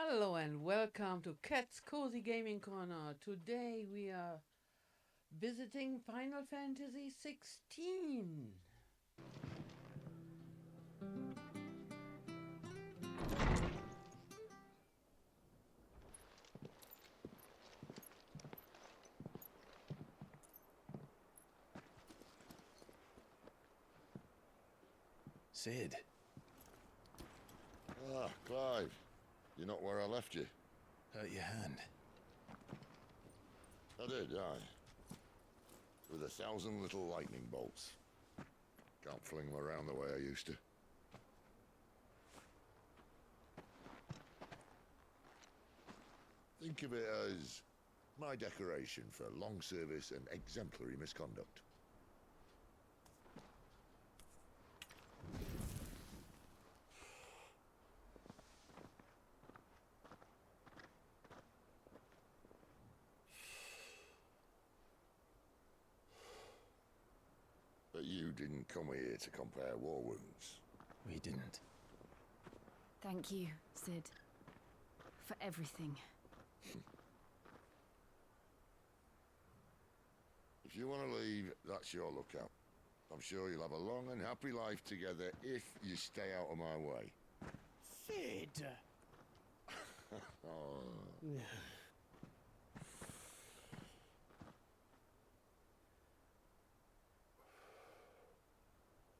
Hello and welcome to Cat's Cozy Gaming Corner. Today we are visiting Final Fantasy XVI. Sid. Ah, Clive. You're not where I left you. Hurt your hand. I did, aye. With 1,000 little lightning bolts. Can't fling them around the way I used to. Think of it as my decoration for long service and exemplary misconduct. But you didn't come here to compare war wounds. We didn't. Thank you, Sid. For everything. If you want to leave, that's your lookout. I'm sure you'll have a long and happy life together if you stay out of my way. Sid! Oh.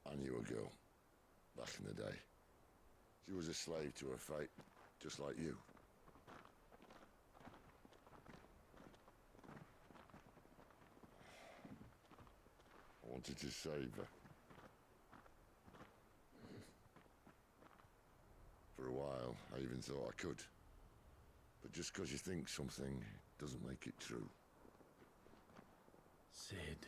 I knew a girl, back in the day. She was a slave to her fate, just like you. I wanted to save her. For a while, I even thought I could. But just because you think something doesn't make it true. Sid.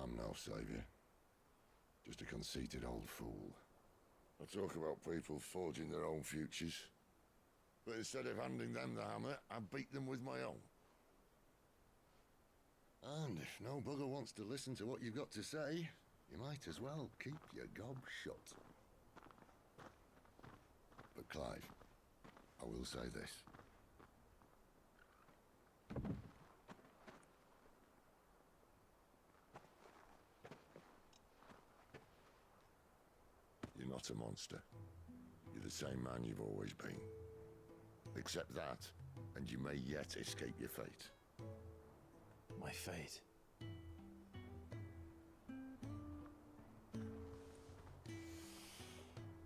I'm no savior. Just a conceited old fool. I talk about people forging their own futures. But instead of handing them the hammer, I beat them with my own. And if no bugger wants to listen to what you've got to say, you might as well keep your gob shut. But Clive, I will say this. You're not a monster. You're the same man you've always been. Accept that, and you may yet escape your fate. My fate.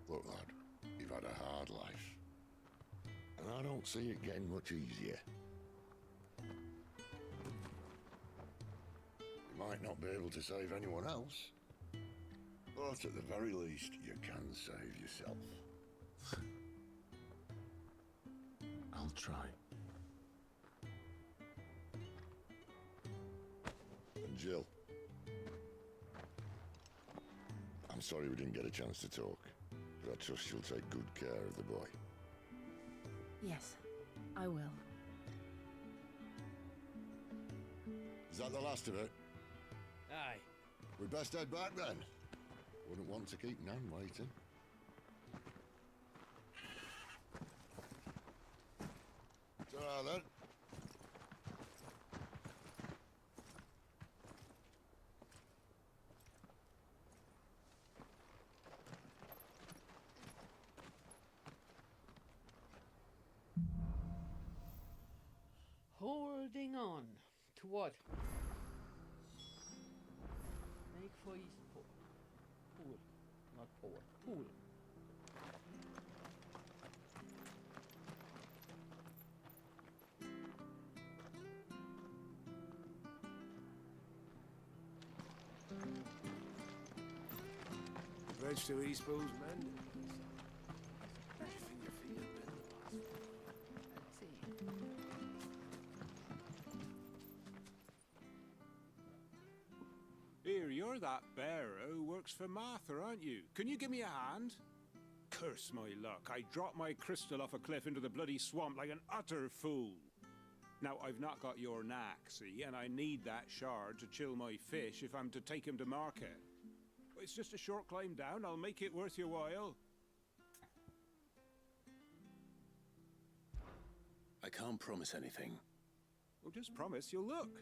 Look, lad, you've had a hard life. And I don't see it getting much easier. You might not be able to save anyone else, but at the very least, you can save yourself. I'll try. And Jill, I'm sorry we didn't get a chance to talk, but I trust you'll take good care of the boy. Yes, I will. Is that the last of it? Aye. We'd best head back then. Wouldn't want to keep Nan waiting. Ta-ra then. Holding on to what? Make for East Pole. Pool. Not pole. Pool. Bridge to East Pool's mended. Let's see. Here, you're that bearer who works for Martha, aren't you? Can you give me a hand? Curse my luck. I dropped my crystal off a cliff into the bloody swamp like an utter fool. Now, I've not got your knack, see, and I need that shard to chill my fish if I'm to take him to market. It's just a short climb down. I'll make it worth your while. I can't promise anything. Well, just promise you'll look.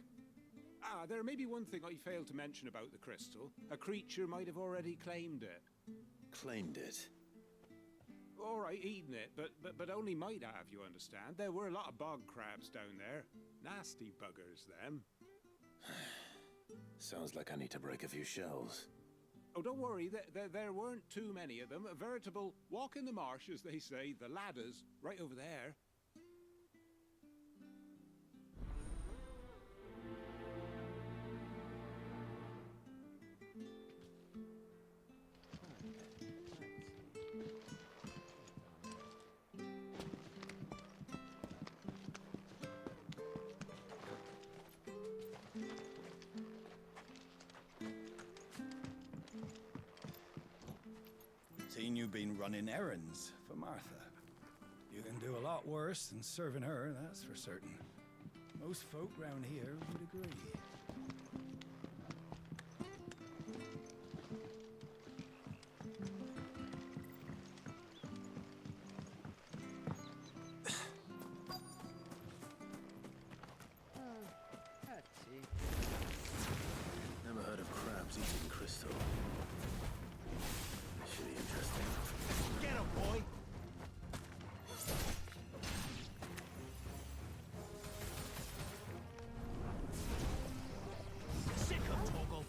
Ah, there may be one thing I failed to mention about the crystal. A creature might have already claimed it. Claimed it. All right, eaten it, but only might have, you understand. There were a lot of bog crabs down there. Nasty buggers, them. Sounds like I need to break a few shells. Oh, don't worry, there weren't too many of them. A veritable walk in the marsh, as they say, the ladders, right over there. Seen you been running errands for Martha. You can do a lot worse than serving her, that's for certain. Most folk round here would agree. Patsy. Never heard of crabs eating crystal. Should be interesting. Get him, boy! Sick of Toggle!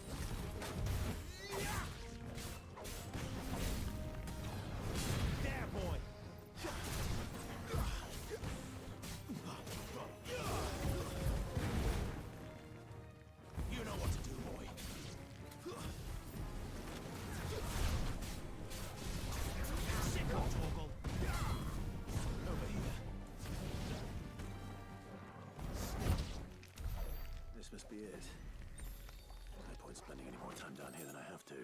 There, boy! You know what to do, boy. Sick of Toggle! Over here. This must be it. No point spending any more time down here than I have to.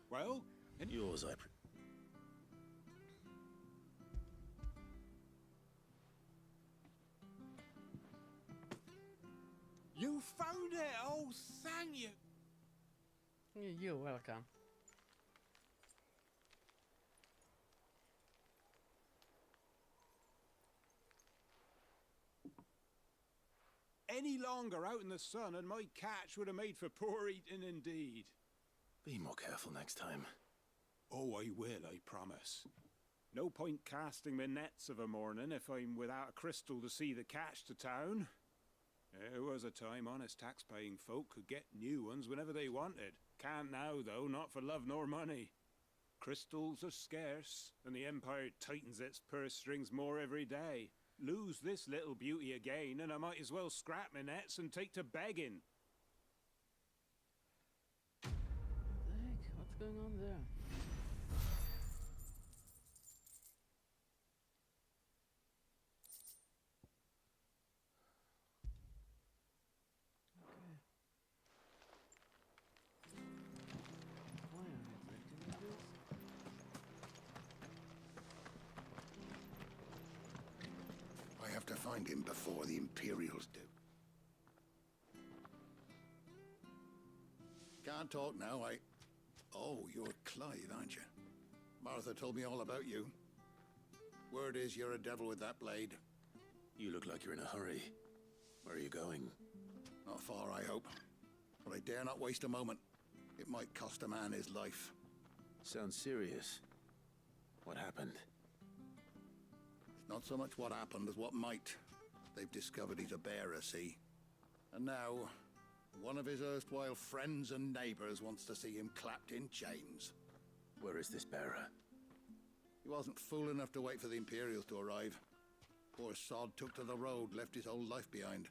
Well, And yours, you found it! Oh, thank you! You're welcome. Any longer out in the sun and my catch would have made for poor eating indeed. Be more careful next time. Oh, I will, I promise. No point casting my nets of a morning if I'm without a crystal to see the catch to town. There was a time honest tax-paying folk could get new ones whenever they wanted. Can't now, though, not for love nor money. Crystals are scarce, and the Empire tightens its purse strings more every day. Lose this little beauty again, and I might as well scrap my nets and take to begging. What the heck? What's going on there? Okay. Why am I collecting this? I have to find him before the Imperials do. Can't talk now, Oh, you're Clive, aren't you? Martha told me all about you. Word is you're a devil with that blade. You look like you're in a hurry. Where are you going? Not far, I hope. But I dare not waste a moment. It might cost a man his life. Sounds serious. What happened? It's not so much what happened as what might. They've discovered he's a bearer, see? And now, one of his erstwhile friends and neighbors wants to see him clapped in chains. Where is this bearer? He wasn't fool enough to wait for the Imperials to arrive. Poor sod took to the road, left his whole life behind.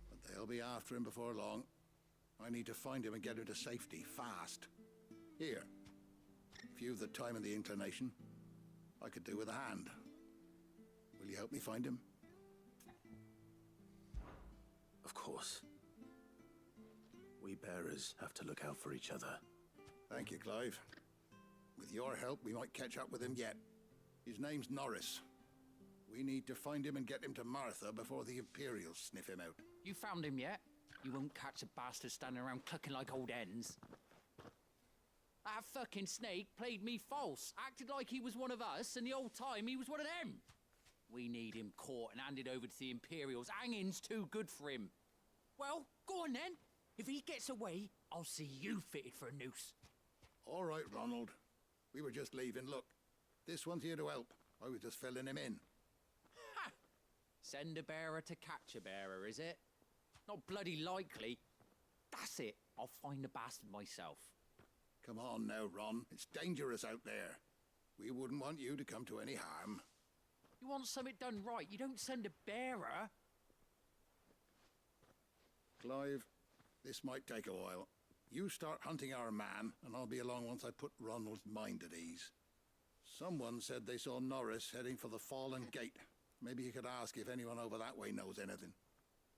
But they'll be after him before long. I need to find him and get him to safety, fast. Here. If you've the time and the inclination, I could do with a hand. Will you help me find him? Of course. We bearers have to look out for each other. Thank you, Clive. With your help, we might catch up with him yet. His name's Norris. We need to find him and get him to Martha before the Imperials sniff him out. You found him yet? You won't catch a bastard standing around clucking like old hens. That fucking snake played me false, acted like he was one of us, and the whole time he was one of them. We need him caught and handed over to the Imperials. Hanging's too good for him. Well, go on then. If he gets away, I'll see you fitted for a noose. All right, Ronald. We were just leaving. Look, this one's here to help. I was just filling him in. Ha! Send a bearer to catch a bearer, is it? Not bloody likely. That's it. I'll find the bastard myself. Come on now, Ron. It's dangerous out there. We wouldn't want you to come to any harm. You want something done right, you don't send a bearer. Clive, this might take a while. You start hunting our man, and I'll be along once I put Ronald's mind at ease. Someone said they saw Norris heading for the Fallen Gate. Maybe you could ask if anyone over that way knows anything.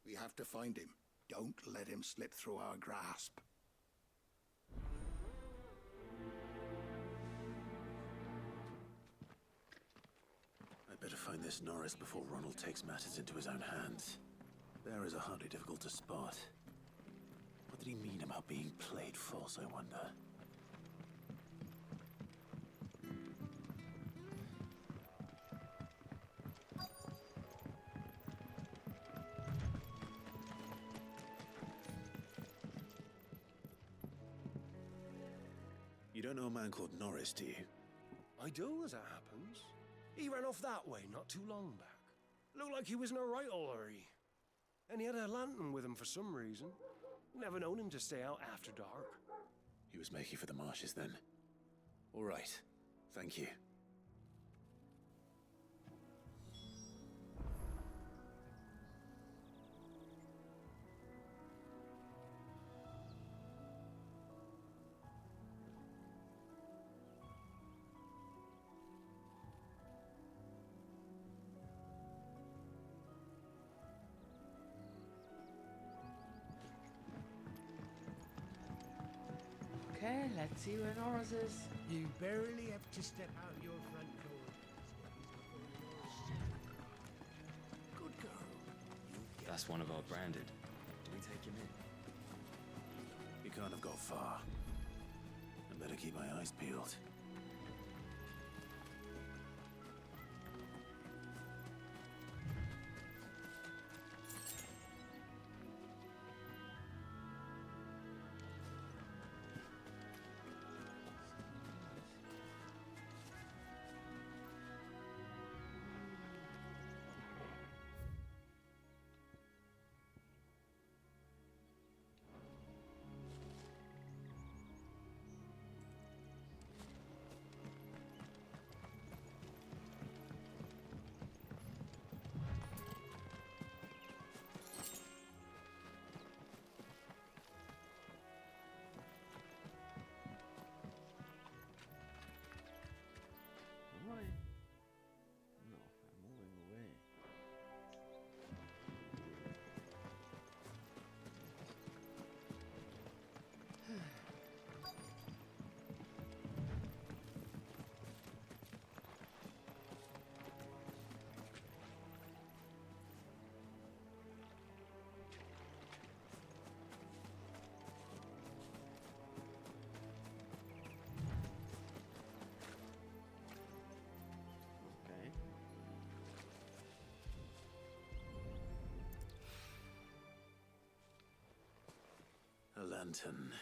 We have to find him. Don't let him slip through our grasp. I'd better find this Norris before Ronald takes matters into his own hands. Bearers are hardly difficult to spot. What did he mean about being played false, I wonder? You don't know a man called Norris, do you? I do, as it happens. He ran off that way not too long back. Looked like he was in a right old hurry. And he had a lantern with him for some reason. Never known him to stay out after dark. He was making for the marshes then. All right. Thank you. Okay, let's see where Norris is. You barely have to step out your front door. Good girl. That's one of our branded. Do we take him in? He can't have got far. I better keep my eyes peeled. Why? No, I'm moving away. Okay. A lantern.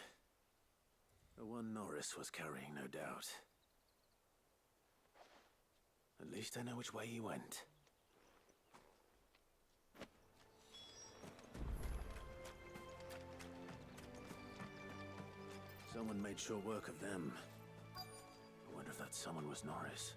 The one Norris was carrying, no doubt. At least I know which way he went. Someone made short work of them. I wonder if that someone was Norris.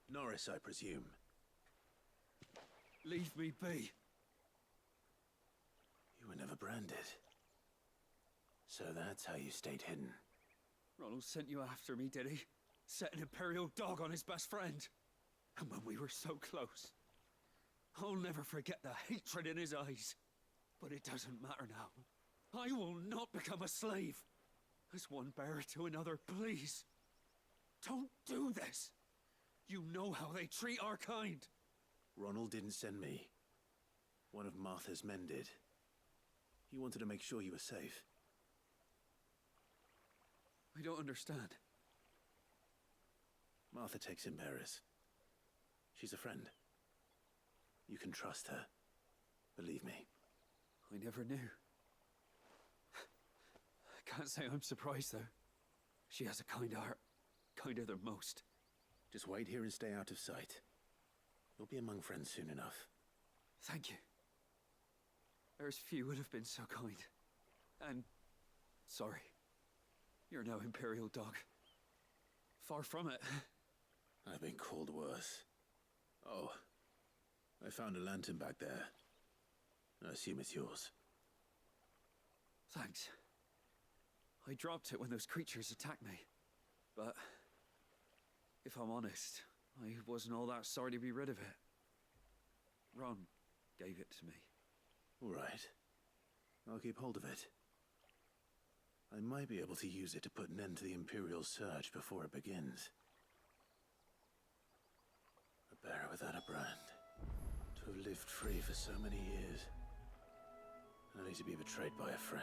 Norris, I presume. Leave me be. You were never branded. So that's how you stayed hidden. Ronald sent you after me, did he? Set an Imperial dog on his best friend. And when we were so close. I'll never forget the hatred in his eyes. But it doesn't matter now. I will not become a slave. As one bearer to another, please. Don't do this. You know how they treat our kind. Ronald didn't send me. One of Martha's men did. He wanted to make sure you were safe. I don't understand. Martha takes in bearers. She's a friend. You can trust her. Believe me. I never knew. I can't say I'm surprised, though. She has a kind heart. Kinder than most. Just wait here and stay out of sight. We'll be among friends soon enough. Thank you. There's few would have been so kind. And... sorry. You're no Imperial dog. Far from it. I've been called worse. Oh. I found a lantern back there. I assume it's yours. Thanks. I dropped it when those creatures attacked me. But... if I'm honest, I wasn't all that sorry to be rid of it. Ron gave it to me. All right. I'll keep hold of it. I might be able to use it to put an end to the Imperial surge before it begins. A bearer without a brand. To have lived free for so many years. Only to be betrayed by a friend.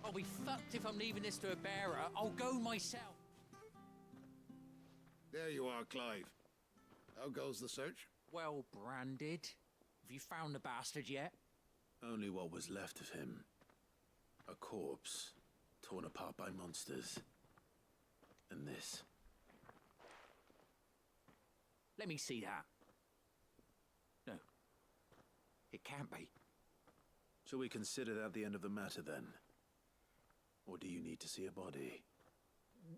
I'll be fucked if I'm leaving this to a bearer. I'll go myself. There you are, Clive. How goes the search? Well branded. Have you found the bastard yet? Only what was left of him. A corpse, torn apart by monsters. And this. Let me see that. No. It can't be. Shall we consider that the end of the matter, then? Or do you need to see a body?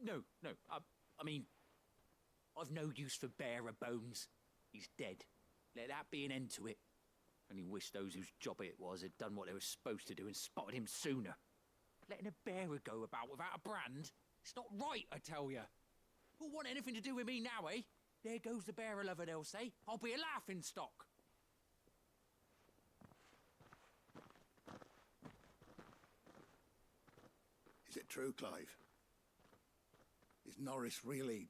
No. I mean, I've no use for bearer bones. He's dead. Let that be an end to it. Only wish those whose job it was had done what they were supposed to do and spotted him sooner. Letting a bearer go about without a brand? It's not right, I tell you. Who'll want anything to do with me now, eh? There goes the bearer lover, they'll say. I'll be a laughing stock. Is it true, Clive? Is Norris really...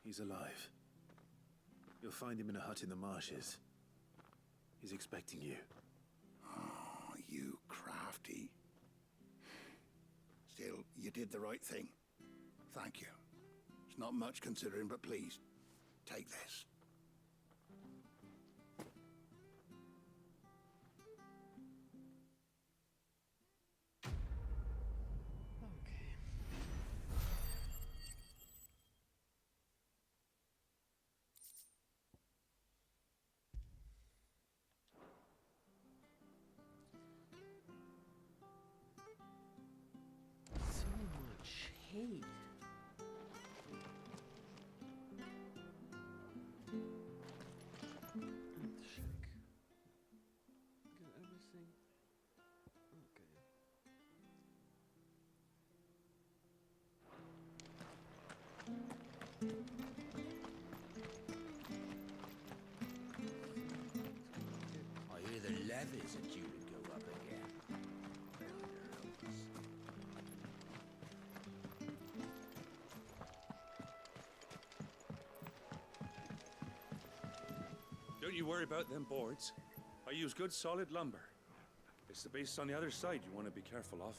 He's alive. You'll find him in a hut in the marshes. He's expecting you. Oh, you crafty. Still, you did the right thing. Thank you. It's not much considering, but please, take this. hate. Let's check. Got everything. Okay. I hear the levies are due to go up again. Don't you worry about them boards. I use good solid lumber. It's the base on the other side you want to be careful of.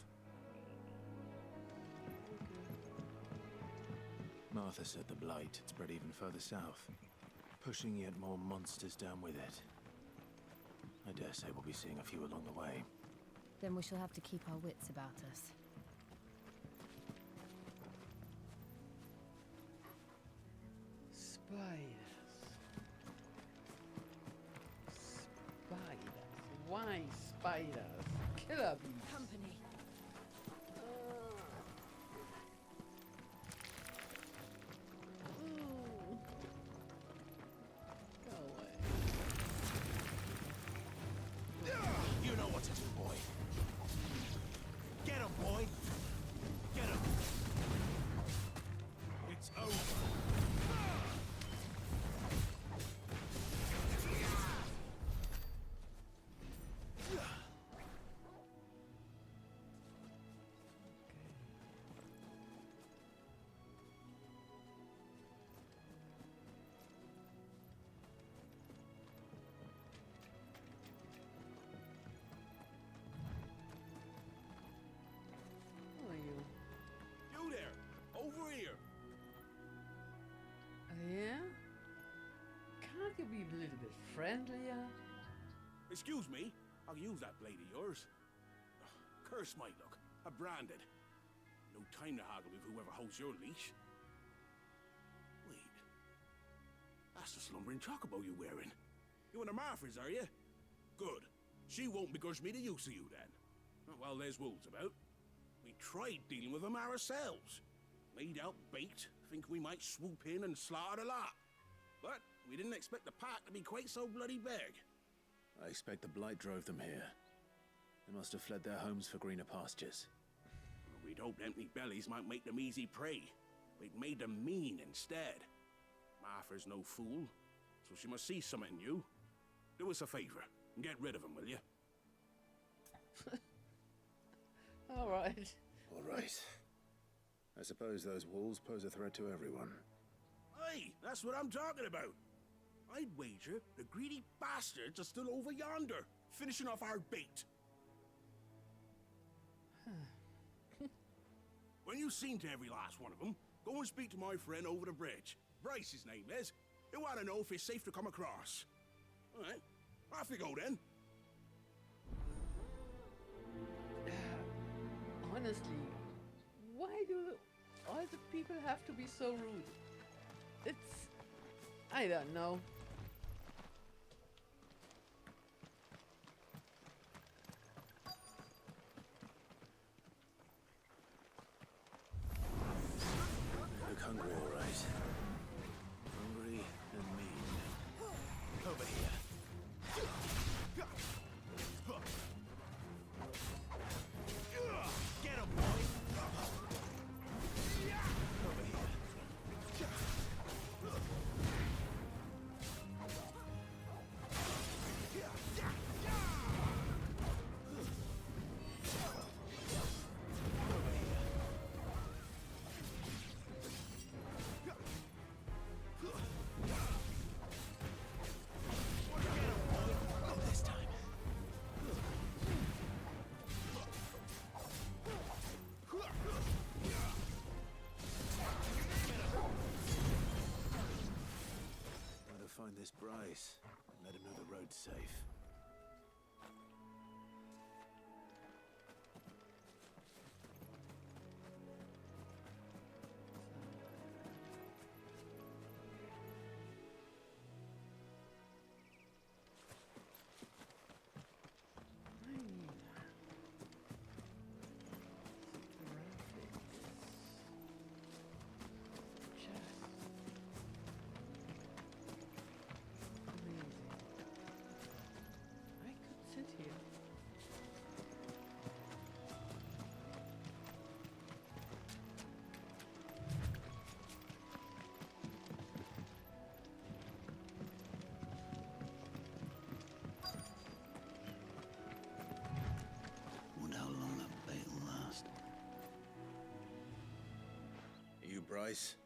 Martha said the blight had spread even further south, pushing yet more monsters down with it. I dare say we'll be seeing a few along the way. Then we shall have to keep our wits about us. Spiders. Spiders. Why spiders? Killer bees. Company. Go away. You know what to do, boy. Get him, boy. Get him. It's over. Who are you? You there! Over here! Yeah? Can't you be a little bit friendlier? Excuse me, I'll use that blade of yours. Ugh, curse my luck. I'm branded. No time to haggle with whoever holds your leash. Wait. That's the slumbering chocobo you're wearing. You and the Marthas, are you? Good. She won't begrudge me the use of you then. Well, there's wolves about. We tried dealing with them ourselves. Made out baked, think we might swoop in and slaughter the lot. But we didn't expect the pack to be quite so bloody big. I expect the blight drove them here. They must have fled their homes for greener pastures. We'd hoped empty bellies might make them easy prey. We'd made them mean instead. Martha's no fool, so she must see something in you. Do us a favor and get rid of them, will you? All right. All right. I suppose those wolves pose a threat to everyone. Hey, that's what I'm talking about. I'd wager the greedy bastards are still over yonder, finishing off our bait. When you've seen to every last one of them, go and speak to my friend over the bridge. Bryce, his name is. He'll want to know if it's safe to come across. All right, off you go then. Honestly, why do all the people have to be so rude? It's... I don't know. They look hungry, all right. Hungry and mean. Over here. Get him, boy! Over here. Find this Bryce and let him know the road's safe. I need graphics. price.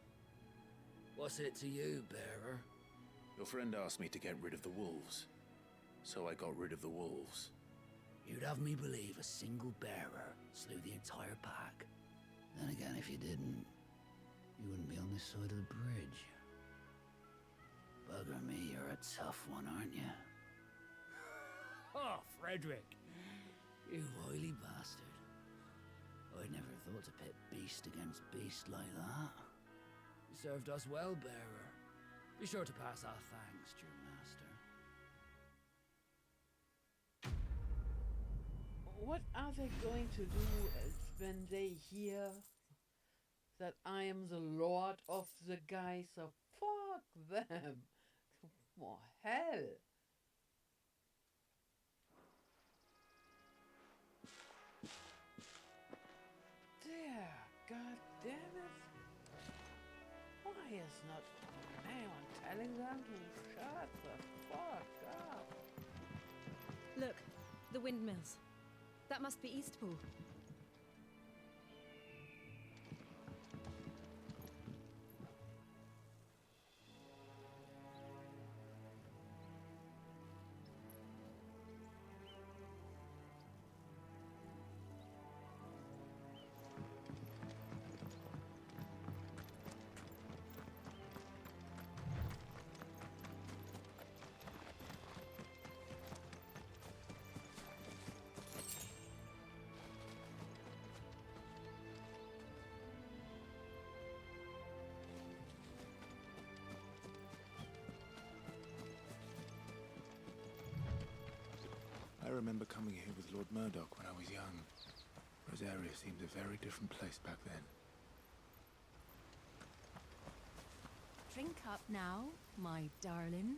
What's it to you, bearer? Your friend asked me to get rid of the wolves. So I got rid of the wolves. You'd have me believe a single bearer slew the entire pack. Then again, if you didn't, you wouldn't be on this side of the bridge. Bugger me, you're a tough one, aren't you? Oh, Frederick! You wily bastard. I'd never thought to pit beast against beast like that. You served us well, bearer. Be sure to pass our thanks to your master. What are they going to do when they hear that I am the lord of the guys? So fuck them. Oh, hell. There, god damn it. Why is not anyone telling them to shut the fuck up? Look, the windmills. That must be Eastpool. I remember coming here with Lord Murdoch when I was young. Rosaria seemed a very different place back then. Drink up now, my darling.